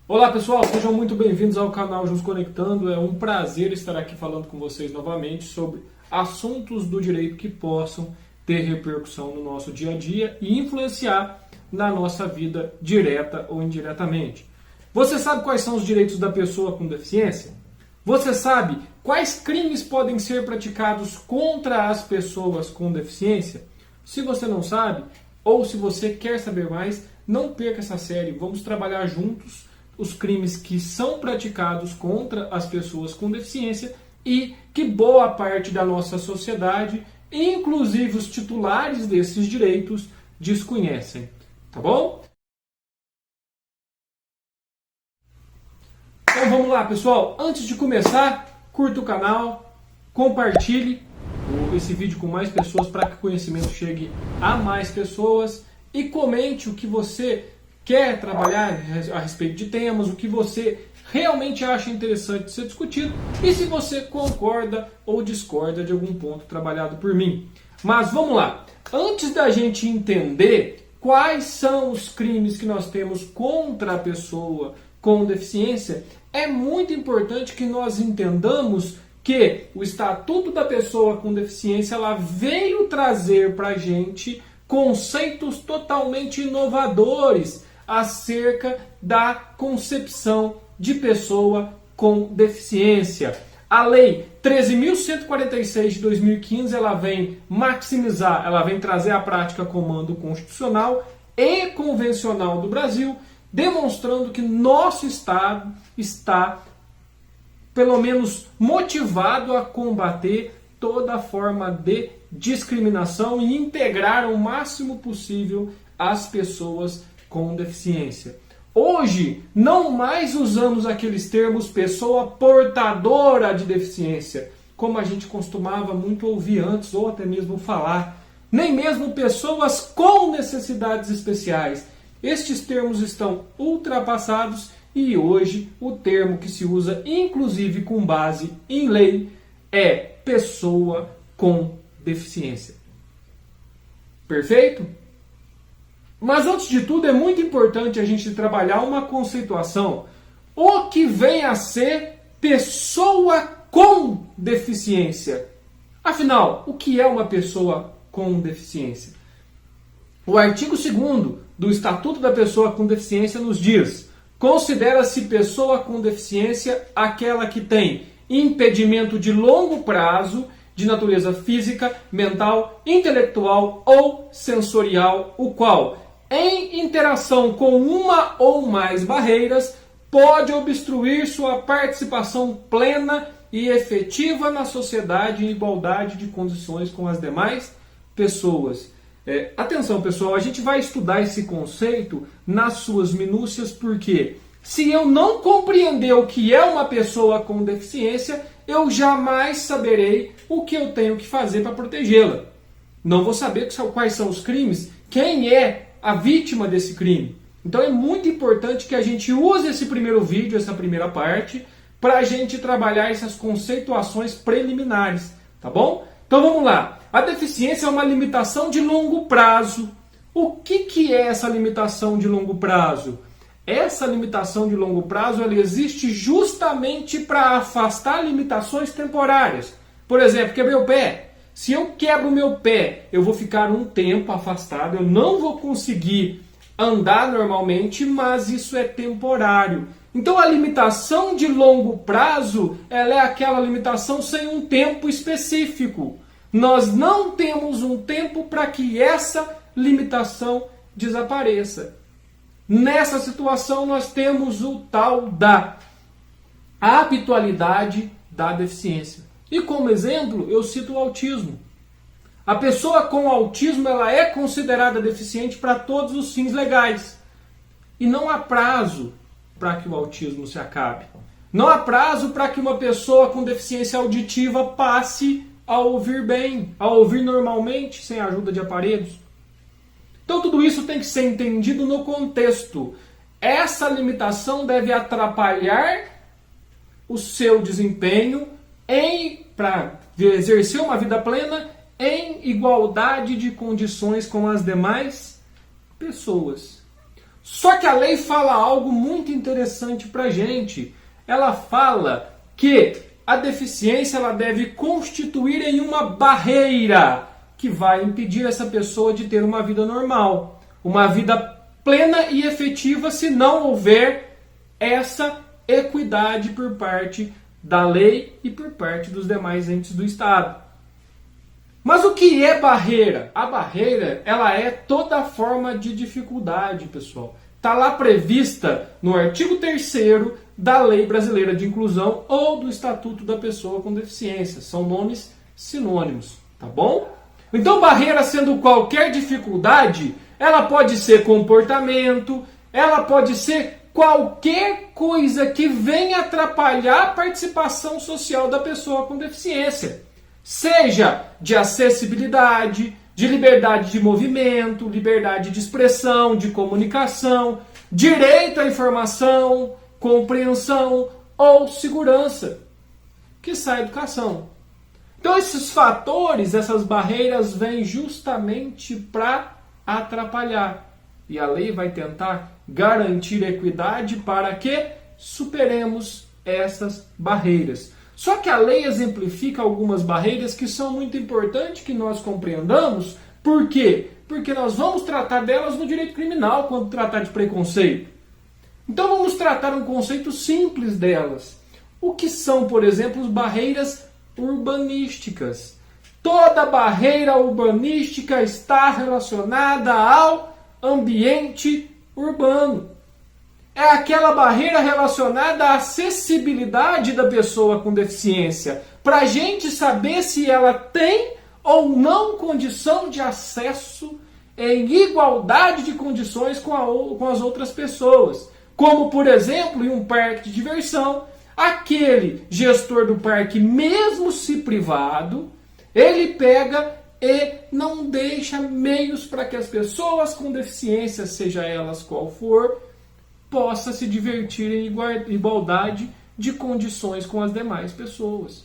Olá pessoal, sejam muito bem-vindos ao canal Jus Conectando. É um prazer estar aqui falando com vocês novamente sobre assuntos do direito que possam ter repercussão no nosso dia a dia e influenciar na nossa vida direta ou indiretamente. Você sabe quais são os direitos da pessoa com deficiência? Você sabe quais crimes podem ser praticados contra as pessoas com deficiência? Se você não sabe, ou se você quer saber mais, não perca essa série. Vamos trabalhar juntos os crimes que são praticados contra as pessoas com deficiência e que boa parte da nossa sociedade, inclusive os titulares desses direitos, desconhecem. Tá bom? Então vamos lá, pessoal. Antes de começar, curta o canal, compartilhe esse vídeo com mais pessoas para que o conhecimento chegue a mais pessoas e comente o que você quer trabalhar a respeito de temas, o que você realmente acha interessante ser discutido e se você concorda ou discorda de algum ponto trabalhado por mim. Mas vamos lá. Antes da gente entender quais são os crimes que nós temos contra a pessoa com deficiência, é muito importante que nós entendamos que o Estatuto da Pessoa com Deficiência ela veio trazer para a gente conceitos totalmente inovadores acerca da concepção de pessoa com deficiência. A Lei 13.146 de 2015 ela vem maximizar, ela vem trazer à prática comando constitucional e convencional do Brasil, demonstrando que nosso Estado está, pelo menos, motivado a combater toda forma de discriminação e integrar o máximo possível as pessoas com deficiência. Hoje, não mais usamos aqueles termos pessoa portadora de deficiência, como a gente costumava muito ouvir antes ou até mesmo falar, nem mesmo pessoas com necessidades especiais. Estes termos estão ultrapassados e hoje o termo que se usa, inclusive com base em lei, é pessoa com deficiência. Perfeito? Mas antes de tudo é muito importante a gente trabalhar uma conceituação. O que vem a ser pessoa com deficiência? Afinal, o que é uma pessoa com deficiência? O artigo 2º do Estatuto da Pessoa com Deficiência nos diz: considera-se pessoa com deficiência aquela que tem impedimento de longo prazo de natureza física, mental, intelectual ou sensorial, o qual, em interação com uma ou mais barreiras, pode obstruir sua participação plena e efetiva na sociedade em igualdade de condições com as demais pessoas. Atenção, pessoal, a gente vai estudar esse conceito nas suas minúcias, porque se eu não compreender o que é uma pessoa com deficiência, eu jamais saberei o que eu tenho que fazer para protegê-la. Não vou saber quais são os crimes, quem é a vítima desse crime. Então é muito importante que a gente use esse primeiro vídeo, essa primeira parte, para a gente trabalhar essas conceituações preliminares, tá bom? Então vamos lá. A deficiência é uma limitação de longo prazo. O que é essa limitação de longo prazo? Essa limitação de longo prazo ela existe justamente para afastar limitações temporárias. Por exemplo, quebrei o pé. Se eu quebro o meu pé, eu vou ficar um tempo afastado, eu não vou conseguir andar normalmente, mas isso é temporário. Então a limitação de longo prazo ela é aquela limitação sem um tempo específico. Nós não temos um tempo para que essa limitação desapareça. Nessa situação nós temos o tal da habitualidade da deficiência. E como exemplo eu cito o autismo. A pessoa com autismo ela é considerada deficiente para todos os fins legais. E não há prazo para que o autismo se acabe. Não há prazo para que uma pessoa com deficiência auditiva passe a ouvir bem, a ouvir normalmente, sem a ajuda de aparelhos. Então tudo isso tem que ser entendido no contexto. Essa limitação deve atrapalhar o seu desempenho para exercer uma vida plena em igualdade de condições com as demais pessoas. Só que a lei fala algo muito interessante para a gente. Ela fala que a deficiência ela deve constituir em uma barreira que vai impedir essa pessoa de ter uma vida normal, uma vida plena e efetiva, se não houver essa equidade por parte da lei e por parte dos demais entes do Estado. Mas o que é barreira? A barreira, ela é toda forma de dificuldade, pessoal. Está lá prevista no artigo 3º da Lei Brasileira de Inclusão ou do Estatuto da Pessoa com Deficiência. São nomes sinônimos, tá bom? Então, barreira sendo qualquer dificuldade, ela pode ser comportamento, ela pode ser qualquer coisa que venha atrapalhar a participação social da pessoa com deficiência. Seja de acessibilidade, de liberdade de movimento, liberdade de expressão, de comunicação, direito à informação, compreensão ou segurança, quiçá educação. Então esses fatores, essas barreiras vêm justamente para atrapalhar. E a lei vai tentar garantir equidade para que superemos essas barreiras. Só que a lei exemplifica algumas barreiras que são muito importantes que nós compreendamos. Por quê? Porque nós vamos tratar delas no direito criminal quando tratar de preconceito. Então vamos tratar um conceito simples delas. O que são, por exemplo, as barreiras urbanísticas? Toda barreira urbanística está relacionada ao ambiente urbano. É aquela barreira relacionada à acessibilidade da pessoa com deficiência, para a gente saber se ela tem ou não condição de acesso em igualdade de condições com as outras pessoas. Como, por exemplo, em um parque de diversão, aquele gestor do parque, mesmo se privado, ele pega e não deixa meios para que as pessoas com deficiência, seja elas qual for, possa se divertir em igualdade de condições com as demais pessoas.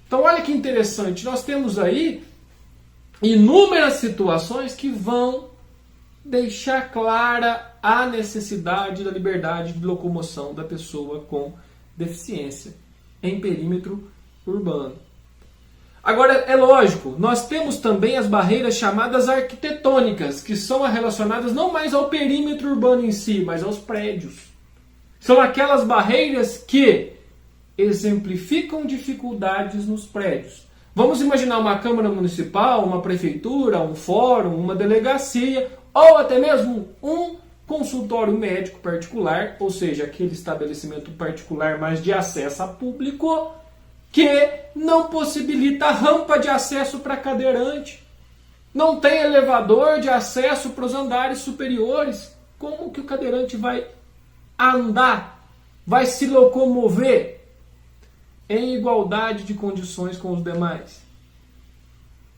Então olha que interessante, nós temos aí inúmeras situações que vão deixar clara a necessidade da liberdade de locomoção da pessoa com deficiência em perímetro urbano. Agora, é lógico, nós temos também as barreiras chamadas arquitetônicas, que são relacionadas não mais ao perímetro urbano em si, mas aos prédios. São aquelas barreiras que exemplificam dificuldades nos prédios. Vamos imaginar uma Câmara Municipal, uma Prefeitura, um fórum, uma delegacia, ou até mesmo um consultório médico particular, ou seja, aquele estabelecimento particular, mas de acesso a público, que não possibilita rampa de acesso para cadeirante, não tem elevador de acesso para os andares superiores. Como que o cadeirante vai andar, vai se locomover em igualdade de condições com os demais?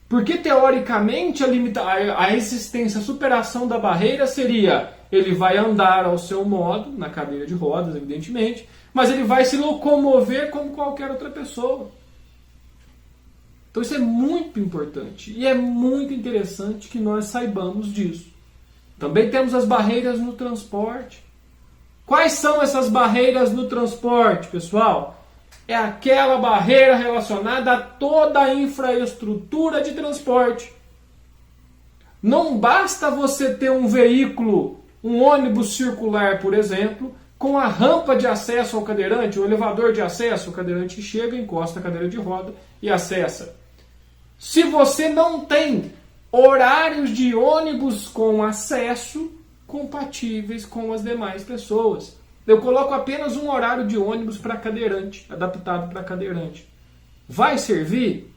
Porque teoricamente a existência, a superação da barreira seria: ele vai andar ao seu modo, na cadeira de rodas, evidentemente, mas ele vai se locomover como qualquer outra pessoa. Então isso é muito importante e é muito interessante que nós saibamos disso. Também temos as barreiras no transporte. Quais são essas barreiras no transporte, pessoal? É aquela barreira relacionada a toda a infraestrutura de transporte. Não basta você ter um veículo, um ônibus circular, por exemplo, com a rampa de acesso ao cadeirante, o elevador de acesso, o cadeirante chega, encosta a cadeira de roda e acessa. Se você não tem horários de ônibus com acesso compatíveis com as demais pessoas, eu coloco apenas um horário de ônibus para cadeirante, adaptado para cadeirante. Vai servir?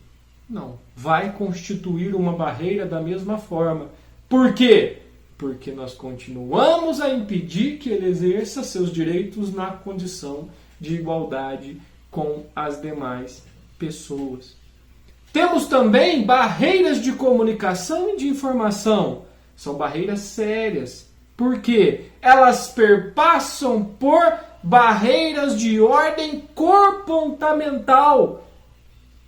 Não. Vai constituir uma barreira da mesma forma. Por quê? Porque nós continuamos a impedir que ele exerça seus direitos na condição de igualdade com as demais pessoas. Temos também barreiras de comunicação e de informação. São barreiras sérias. Por quê? Elas perpassam por barreiras de ordem comportamental.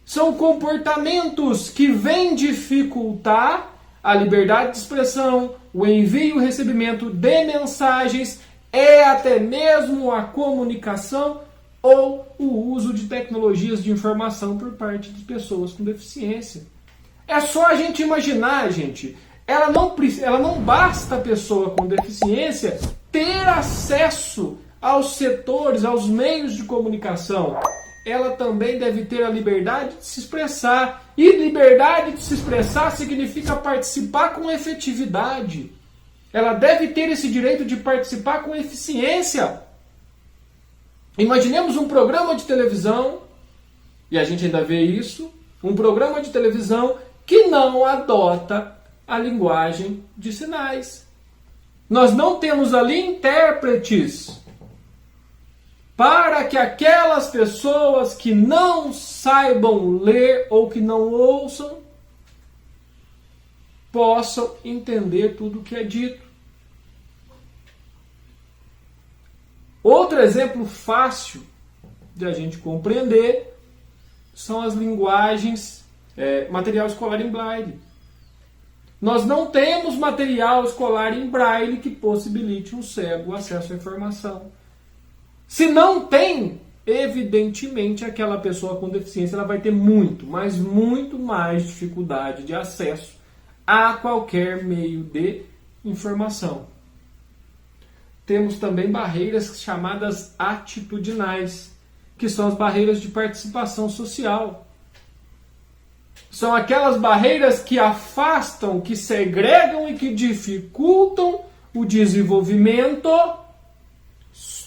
São comportamentos que vêm dificultar a liberdade de expressão, o envio e recebimento de mensagens, é até mesmo a comunicação ou o uso de tecnologias de informação por parte de pessoas com deficiência. É só a gente imaginar, gente, ela não basta a pessoa com deficiência ter acesso aos setores, aos meios de comunicação. Ela também deve ter a liberdade de se expressar. E liberdade de se expressar significa participar com efetividade. Ela deve ter esse direito de participar com eficiência. Imaginemos um programa de televisão, e a gente ainda vê isso, um programa de televisão que não adota a linguagem de sinais. Nós não temos ali intérpretes para que aquelas pessoas que não saibam ler ou que não ouçam possam entender tudo o que é dito. Outro exemplo fácil de a gente compreender são as linguagens, material escolar em braille. Nós não temos material escolar em braille que possibilite um cego o acesso à informação. Se não tem, evidentemente aquela pessoa com deficiência ela vai ter muito, mas muito mais dificuldade de acesso a qualquer meio de informação. Temos também barreiras chamadas atitudinais, que são as barreiras de participação social. São aquelas barreiras que afastam, que segregam e que dificultam o desenvolvimento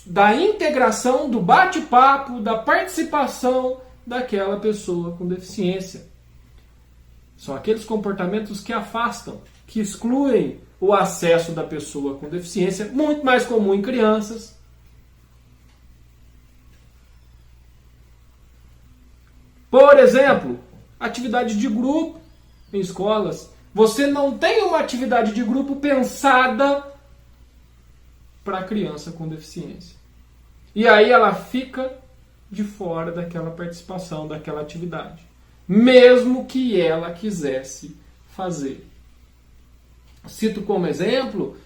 da integração, do bate-papo, da participação daquela pessoa com deficiência. São aqueles comportamentos que afastam, que excluem o acesso da pessoa com deficiência, muito mais comum em crianças. Por exemplo, atividade de grupo em escolas. Você não tem uma atividade de grupo pensada para a criança com deficiência. E aí ela fica de fora daquela participação, daquela atividade. Mesmo que ela quisesse fazer. Cito como exemplo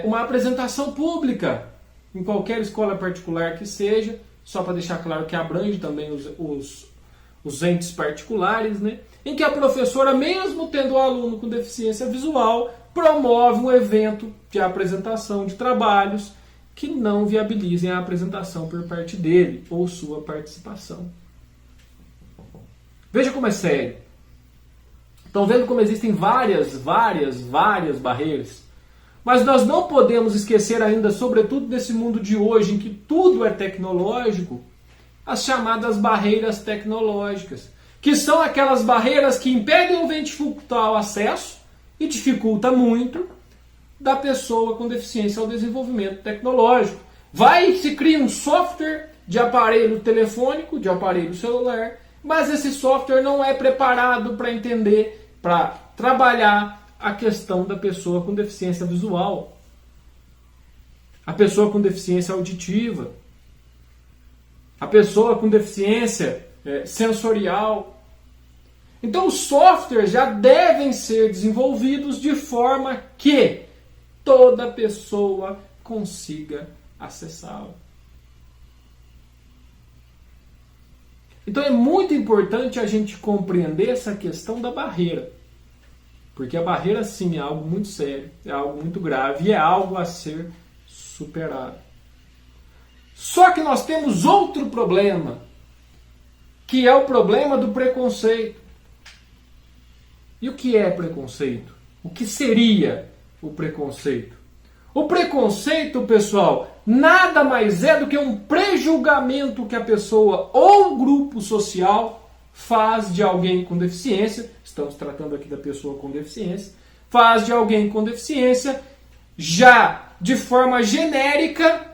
uma apresentação pública, em qualquer escola particular que seja, só para deixar claro que abrange também os entes particulares, né? Em que a professora, mesmo tendo o aluno com deficiência visual, promove um evento de apresentação de trabalhos que não viabilizem a apresentação por parte dele ou sua participação. Veja como é sério. Estão vendo como existem várias barreiras? Mas nós não podemos esquecer ainda, sobretudo nesse mundo de hoje, em que tudo é tecnológico, as chamadas barreiras tecnológicas, que são aquelas barreiras que impedem ou vêm dificultar o acesso e dificulta muito da pessoa com deficiência ao desenvolvimento tecnológico. Se cria um software de aparelho telefônico, de aparelho celular, mas esse software não é preparado para entender, para trabalhar a questão da pessoa com deficiência visual, a pessoa com deficiência auditiva, a pessoa com deficiência sensorial. Então os softwares já devem ser desenvolvidos de forma que toda pessoa consiga acessá-lo. Então é muito importante a gente compreender essa questão da barreira. Porque a barreira, sim, é algo muito sério, é algo muito grave e é algo a ser superado. Só que nós temos outro problema, que é o problema do preconceito. E o que é preconceito? O que seria o preconceito? O preconceito, pessoal, nada mais é do que um prejulgamento que a pessoa ou um grupo social faz de alguém com deficiência, estamos tratando aqui da pessoa com deficiência, faz de alguém com deficiência já de forma genérica,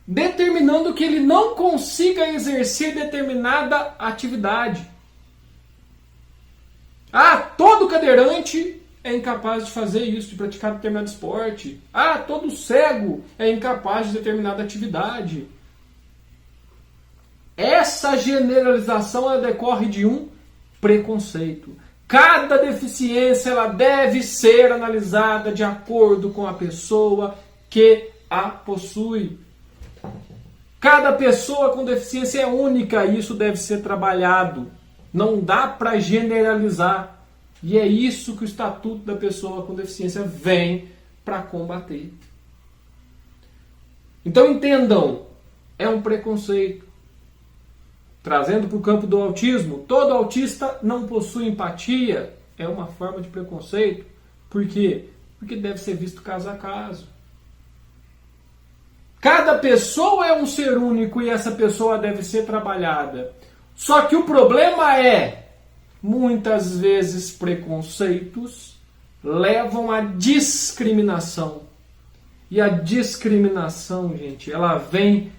determinando que ele não consiga exercer determinada atividade. Todo cadeirante é incapaz de fazer isso, de praticar determinado esporte. Todo cego é incapaz de determinada atividade. Essa generalização ela decorre de um preconceito. Cada deficiência ela deve ser analisada de acordo com a pessoa que a possui. Cada pessoa com deficiência é única e isso deve ser trabalhado. Não dá para generalizar. E é isso que o Estatuto da Pessoa com Deficiência vem para combater. Então entendam, é um preconceito. Trazendo para o campo do autismo, todo autista não possui empatia. É uma forma de preconceito. Por quê? Porque deve ser visto caso a caso. Cada pessoa é um ser único e essa pessoa deve ser trabalhada. Só que o problema é, muitas vezes preconceitos levam à discriminação. E a discriminação, gente, ela vem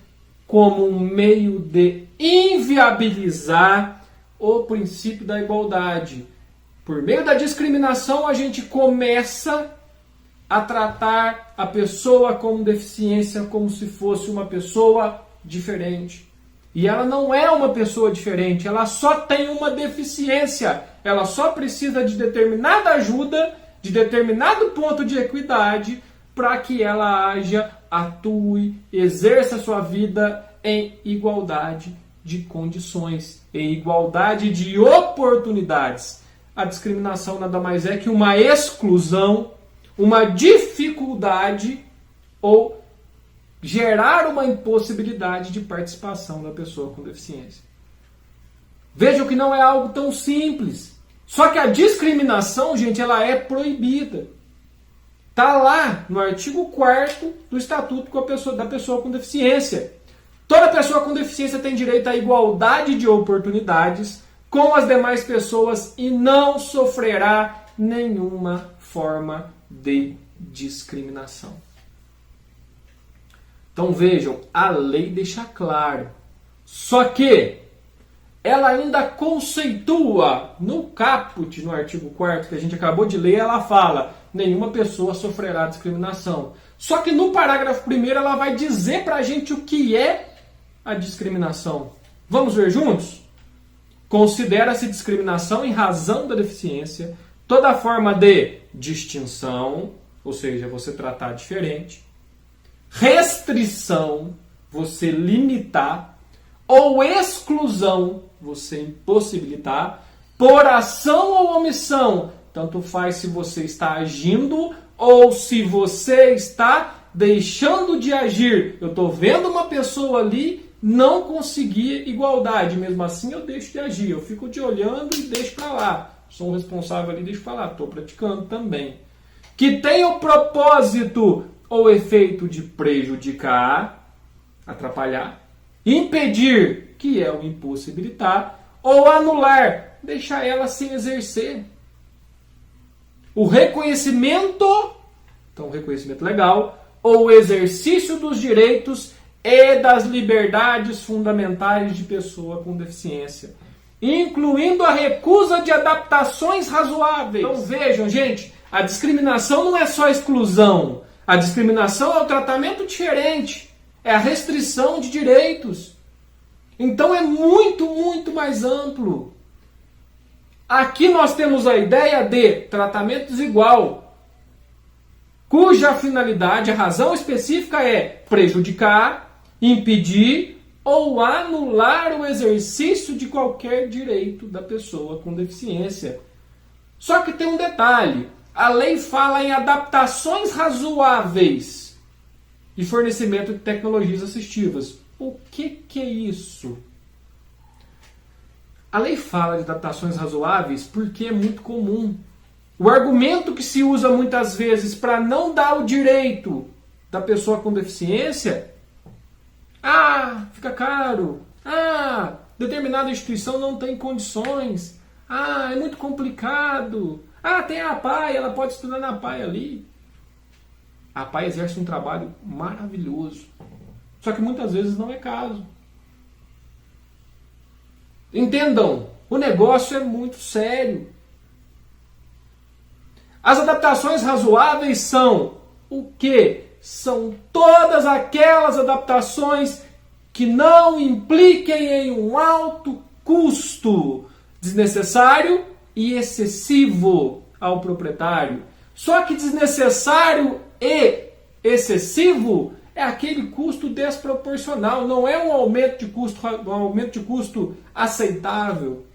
como um meio de inviabilizar o princípio da igualdade. Por meio da discriminação, a gente começa a tratar a pessoa com deficiência como se fosse uma pessoa diferente. E ela não é uma pessoa diferente, ela só tem uma deficiência. Ela só precisa de determinada ajuda, de determinado ponto de equidade, para que ela haja, atue, exerça a sua vida em igualdade de condições, em igualdade de oportunidades. A discriminação nada mais é que uma exclusão, uma dificuldade ou gerar uma impossibilidade de participação da pessoa com deficiência. Vejam que não é algo tão simples. Só que a discriminação, gente, ela é proibida. Está lá no artigo 4º do Estatuto da Pessoa com Deficiência. Toda pessoa com deficiência tem direito à igualdade de oportunidades com as demais pessoas e não sofrerá nenhuma forma de discriminação. Então vejam, a lei deixa claro. Só que ela ainda conceitua no caput, no artigo 4º que a gente acabou de ler, ela fala: nenhuma pessoa sofrerá discriminação. Só que no parágrafo 1º ela vai dizer pra gente o que é a discriminação. Vamos ver juntos? Considera-se discriminação em razão da deficiência toda forma de distinção, ou seja, você tratar diferente, restrição, você limitar, ou exclusão, você impossibilitar, por ação ou omissão, tanto faz se você está agindo ou se você está deixando de agir. Eu estou vendo uma pessoa ali não conseguir igualdade, mesmo assim eu deixo de agir, eu fico te olhando e deixo para lá. Sou um responsável ali, deixo para lá, estou praticando também. Que tem o propósito ou efeito de prejudicar, atrapalhar, impedir, que é o impossibilitar, ou anular, deixar ela sem exercer. O reconhecimento, então o reconhecimento legal, ou o exercício dos direitos e das liberdades fundamentais de pessoa com deficiência, incluindo a recusa de adaptações razoáveis. Então vejam, gente, a discriminação não é só exclusão. A discriminação é o tratamento diferente, é a restrição de direitos. Então é muito, muito mais amplo. Aqui nós temos a ideia de tratamento desigual, cuja finalidade, a razão específica é prejudicar, impedir ou anular o exercício de qualquer direito da pessoa com deficiência. Só que tem um detalhe. A lei fala em adaptações razoáveis e fornecimento de tecnologias assistivas. O que é isso? A lei fala de adaptações razoáveis porque é muito comum. O argumento que se usa muitas vezes para não dar o direito da pessoa com deficiência: fica caro. Determinada instituição não tem condições. É muito complicado. Tem a APAE, ela pode estudar na APAE ali. A APAE exerce um trabalho maravilhoso. Só que muitas vezes não é caso. Entendam, o negócio é muito sério. As adaptações razoáveis são o quê? São todas aquelas adaptações que não impliquem em um alto custo desnecessário e excessivo ao proprietário. Só que desnecessário e excessivo é aquele custo desproporcional, não é um aumento de custo aceitável.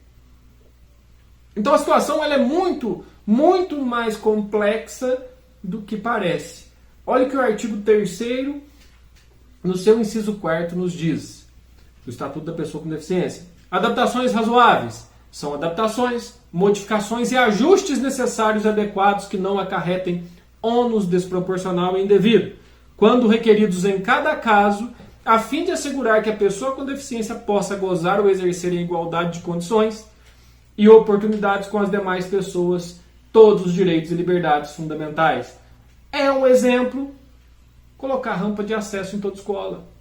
Então a situação ela é muito, muito mais complexa do que parece. Olha o que o artigo 3º, no seu inciso 4º, nos diz, do Estatuto da Pessoa com Deficiência. Adaptações razoáveis são adaptações, modificações e ajustes necessários e adequados que não acarretem ônus desproporcional e indevido, quando requeridos em cada caso, a fim de assegurar que a pessoa com deficiência possa gozar ou exercer em igualdade de condições e oportunidades com as demais pessoas todos os direitos e liberdades fundamentais. É um exemplo colocar rampa de acesso em toda escola.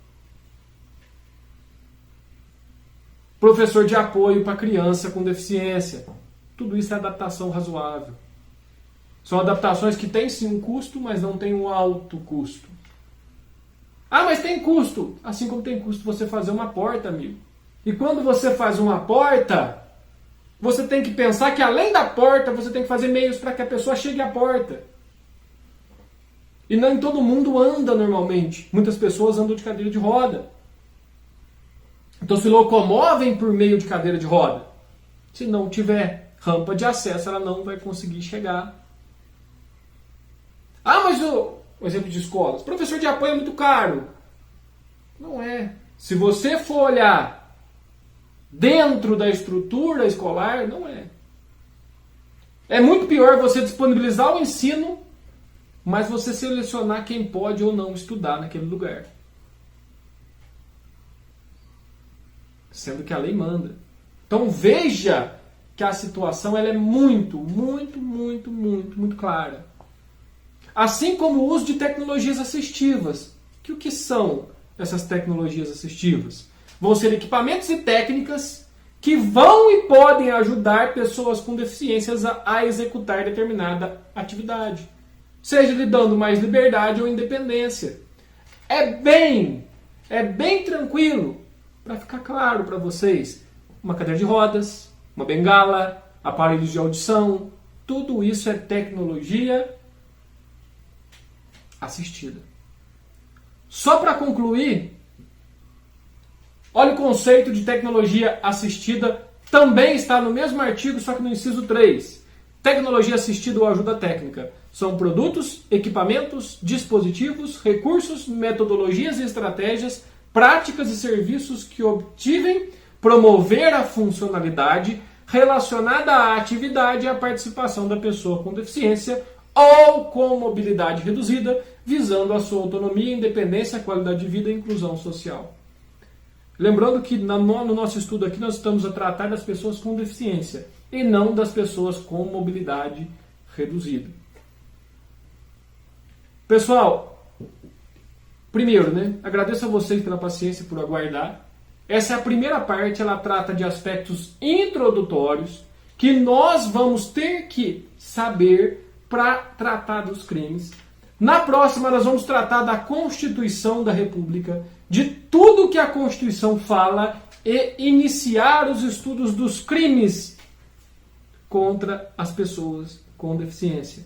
Professor de apoio para criança com deficiência. Tudo isso é adaptação razoável. São adaptações que têm sim um custo, mas não têm um alto custo. Ah, mas tem custo. Assim como tem custo você fazer uma porta, amigo. E quando você faz uma porta, você tem que pensar que além da porta, você tem que fazer meios para que a pessoa chegue à porta. E nem todo mundo anda normalmente. Muitas pessoas andam de cadeira de roda. Então se locomovem por meio de cadeira de roda. Se não tiver rampa de acesso, ela não vai conseguir chegar. Ah, mas o exemplo de escolas. Professor de apoio é muito caro. Não é. Se você for olhar dentro da estrutura escolar, não é. É muito pior você disponibilizar o ensino, mas você selecionar quem pode ou não estudar naquele lugar. Sendo que a lei manda. Então veja que a situação ela é muito, muito, muito, muito, muito clara. Assim como o uso de tecnologias assistivas. O que são essas tecnologias assistivas? Vão ser equipamentos e técnicas que vão e podem ajudar pessoas com deficiências a executar determinada atividade. Seja lhe dando mais liberdade ou independência. É bem tranquilo, para ficar claro para vocês, uma cadeira de rodas, uma bengala, aparelhos de audição, tudo isso é tecnologia assistida. Só para concluir, olha o conceito de tecnologia assistida, também está no mesmo artigo, só que no inciso 3. Tecnologia assistida ou ajuda técnica são produtos, equipamentos, dispositivos, recursos, metodologias e estratégias, práticas e serviços que obtivem promover a funcionalidade relacionada à atividade e à participação da pessoa com deficiência ou com mobilidade reduzida, visando a sua autonomia, independência, qualidade de vida e inclusão social. Lembrando que no nosso estudo aqui nós estamos a tratar das pessoas com deficiência e não das pessoas com mobilidade reduzida. Pessoal, primeiro, agradeço a vocês pela paciência, por aguardar. Essa é a primeira parte, ela trata de aspectos introdutórios que nós vamos ter que saber para tratar dos crimes. Na próxima, nós vamos tratar da Constituição da República, de tudo que a Constituição fala e iniciar os estudos dos crimes contra as pessoas com deficiência.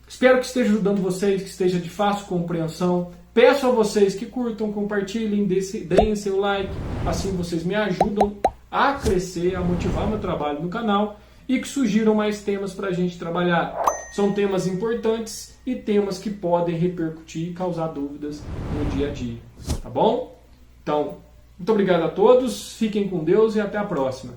Espero que esteja ajudando vocês, que esteja de fácil compreensão. Peço a vocês que curtam, compartilhem, deem seu like, assim vocês me ajudam a crescer, a motivar meu trabalho no canal e que sugiram mais temas para a gente trabalhar. São temas importantes e temas que podem repercutir e causar dúvidas no dia a dia. Tá bom? Então, muito obrigado a todos, fiquem com Deus e até a próxima.